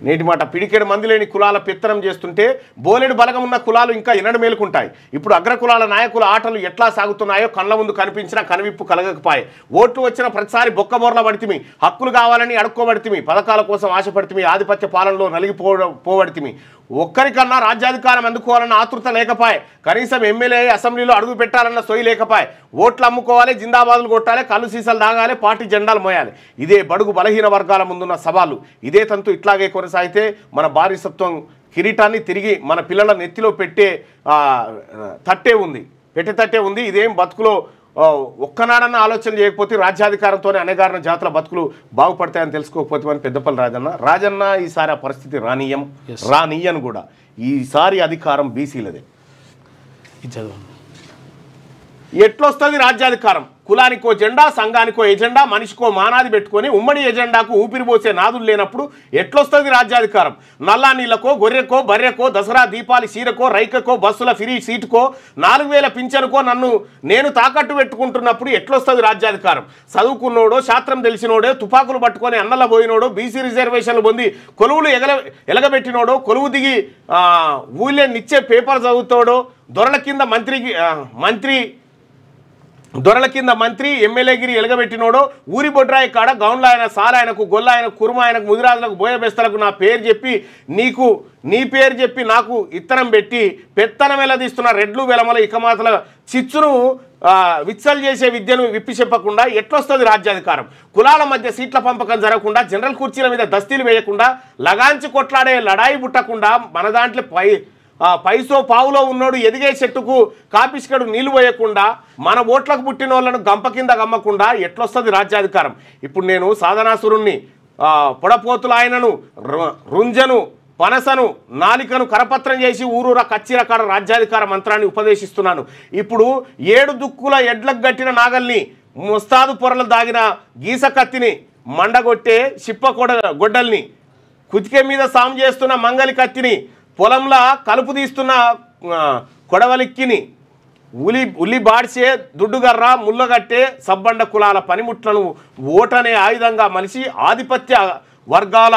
నేటి మాట పిడికెడు మంది లేని కులాల పెత్తనం చేస్తుంటే బోలెడు బలగం ఉన్న కులాలు ఇంకా ఎన్నడు మేలుకుంటాయి. ఇప్పుడు అగ్రకులాల నాయకుల ఆటలు ఎట్లా సాగుతున్నాయో కళ్ళ ముందు కనిపించినా కనువిప్పు కలగకపోయాయి. ఓట్లు వచ్చిన ప్రతిసారి బొక్కబోర్ల పడితిమి, హక్కులు కావాలని అడుక్కోబడితిమి, పథకాల కోసం ఆశపడితిమి, ఆధిపత్య పాలనలో నలిగిపోబడితిమి. ఒక్కరికన్నా రాజ్యాధికారం అందుకోవాలన్న ఆతృత లేకపాయే, కనీసం ఎమ్మెల్యే అసెంబ్లీలో అడుగు పెట్టాలన్న సొయి లేకపాయే. ఓట్లు అమ్ముకోవాలి, జిందాబాదులు కొట్టాలి, కళ్ళు సీసాలు దాగాలి, పార్టీ జెండాలు మోయాలి. ఇదే బడుగు బలహీన వర్గాల ముందున్న సవాలు. ఇదే తంతు ఇట్లాగే కొనసాగితే మన బానిసత్వం కిరీటాన్ని తిరిగి మన పిల్లల నెత్తిలో పెట్టే తట్టే ఉంది. ఇదేం బతుకులో ఒక్కనాడన్న ఆలోచన చేయకపోతే రాజ్యాధికారంతోనే అనేగారిన జాతుల బతుకులు బాగుపడతాయని తెలుసుకోకపోతే పెద్దపల్లి రాజన్న ఈసారి ఆ పరిస్థితి రానియను కూడా. ఈసారి అధికారం బీసీలదే. ఎట్లొస్తుంది రాజ్యాధికారం? కులానికో జెండా, సంఘానికో ఎజెండా, మనిషికో మానాది పెట్టుకొని ఉమ్మడి ఎజెండాకు ఊపిరిపోసే నాదులు లేనప్పుడు ఎట్లొస్తుంది రాజ్యాధికారం? నల్లా నీళ్ళకో, గొర్రెకో, బర్రెకో, దసరా దీపాలి చీరకో, రైకకో, బస్సుల ఫ్రీ సీటుకో, 4000 పింఛనుకో నేను తాకట్టు పెట్టుకుంటున్నప్పుడు ఎట్లొస్తుంది రాజ్యాధికారం? చదువుకున్నోడో, శాస్త్రం తెలిసినోడో, తుపాకులు పట్టుకొని అన్నల పోయినోడో, బీసీ రిజర్వేషన్లు పొంది కొలువులు ఎలగబెట్టినోడో, కొలువు దిగి ఊళ్ళే నిచ్చే పేపర్ చదువుతాడో, దొరల కింద మంత్రి ఎమ్మెల్యేగిరి ఎలగబెట్టినోడో, ఊరి బొడ్రాయి కాడ గౌండ్ల ఆయన, సాలాయనకు, గొల్ల ఆయనకు, కుర్మ ఆయనకు, ముదిరాజులకు, బోయబెస్తలకు నా పేరు చెప్పి నీ పేరు చెప్పి నాకు ఇత్తనం పెట్టి పెత్తనం వెలదీస్తున్న రెడ్లు వెలమల ఇకమాతల చిచ్చును విచ్చలు చేసే విద్యను విప్పి చెప్పకుండా ఎట్లొస్తుంది రాజ్యాధికారం? కులాల మధ్య సీట్ల పంపకం జరగకుండా, జనరల్ కుర్చీల మీద దస్తీలు వేయకుండా, లగాంచి కొట్లాడే లడాయి పుట్టకుండా, మన దాంట్లో పైసో పావులో ఉన్నోడు ఎదిగే చెట్టుకు కాపిస్కడు నీళ్లు పోయకుండా, మన ఓట్లకు పుట్టిన వాళ్ళను గంప కింద గమ్మకుండా ఎట్లొస్తుంది రాజ్యాధికారం? ఇప్పుడు నేను సాధనాసురుణ్ణి, పొడపోతుల ఆయనను, రుంజను, పనసను, నాలికను కరపత్రం చేసి ఊరూర కచ్చిరకాడ రాజ్యాధికార మంత్రాన్ని ఉపదేశిస్తున్నాను. ఇప్పుడు 7 దుక్కుల ఎడ్లకు గట్టిన నాగల్ని, ముస్తాదు పొరలు దాగిన గీస కత్తిని, మండగొట్టే చిప్ప గొడ్డల్ని, కుతికే మీద సాము చేస్తున్న మంగలి కత్తిని, పొలంలో కలుపు తీస్తున్న కొడవలిక్కిని, ఉల్లి బాడ్చే దుడ్డుగర్ర, ముళ్ళగట్టే సబ్బండ కులాల పనిముట్లను ఓటనే ఆయుధంగా మలిసి ఆధిపత్య వర్గాల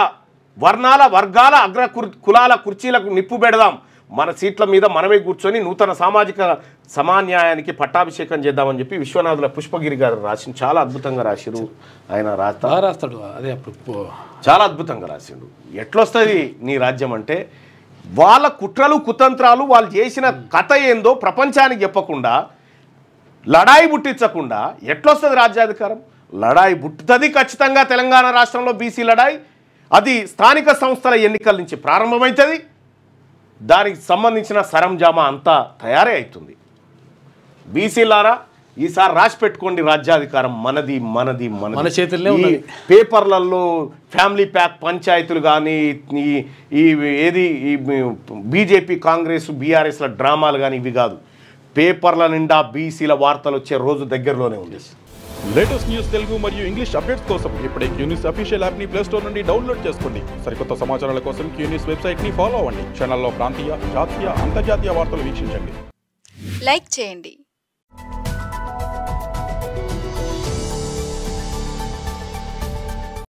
అగ్ర కులాల కుర్చీలకు నిప్పు పెడదాం. మన సీట్ల మీద మనమే కూర్చొని నూతన సామాజిక సమాన్యాయానికి పట్టాభిషేకం చేద్దామని చెప్పి విశ్వనాథుల పుష్పగిరి గారు రాసి చాలా అద్భుతంగా రాసిరు. ఆయన రాస్తాడు, అదే చాలా అద్భుతంగా రాసిండు. ఎట్లొస్తుంది నీ రాజ్యం అంటే, వాళ్ళ కుట్రలు కుతంత్రాలు, వాళ్ళు చేసిన కథ ఏందో ప్రపంచానికి చెప్పకుండా, లడాయి బుట్టించకుండా ఎట్లొస్తుంది రాజ్యాధికారం? లడాయి బుట్టుతుంది ఖచ్చితంగా. తెలంగాణ రాష్ట్రంలో బీసీ లడాయి అది స్థానిక సంస్థల ఎన్నికల నుంచి ప్రారంభమవుతుంది. దానికి సంబంధించిన సరంజామా అంతా తయారే అవుతుంది. బీసీలారా ఈసారి రాసి పెట్టుకోండి, రాజ్యాధికారం మనది మనది మన చేతుల్లో. పేపర్లలో ఫ్యామిలీ ప్యాక్ పంచాయతీలు కానీ, ఈ బీజేపీ, కాంగ్రెస్, బీఆర్ఎస్ల డ్రామాలు కానీ ఇవి కాదు. పేపర్ల నిండా బీసీల వార్తలు వచ్చే రోజు దగ్గరలోనే ఉంది. లేటెస్ట్ న్యూస్ తెలుగు మరియు ఇంగ్లీష్ అప్డేట్స్ కోసం ఇప్పుడే క్యూన్యూస్ అఫీషియల్ యాప్ ని ప్లే స్టోర్ నుండి డౌన్లోడ్ చేసుకోండి. సరికొత్త సమాచారాల కోసం క్యూన్యూస్ వెబ్సైట్ ని ఫాలో అవ్వండి. ఛానల్లో ప్రాంతీయ, జాతీయ, అంతర్జాతీయ వార్తలు వీక్షించండి. లైక్ చేయండి.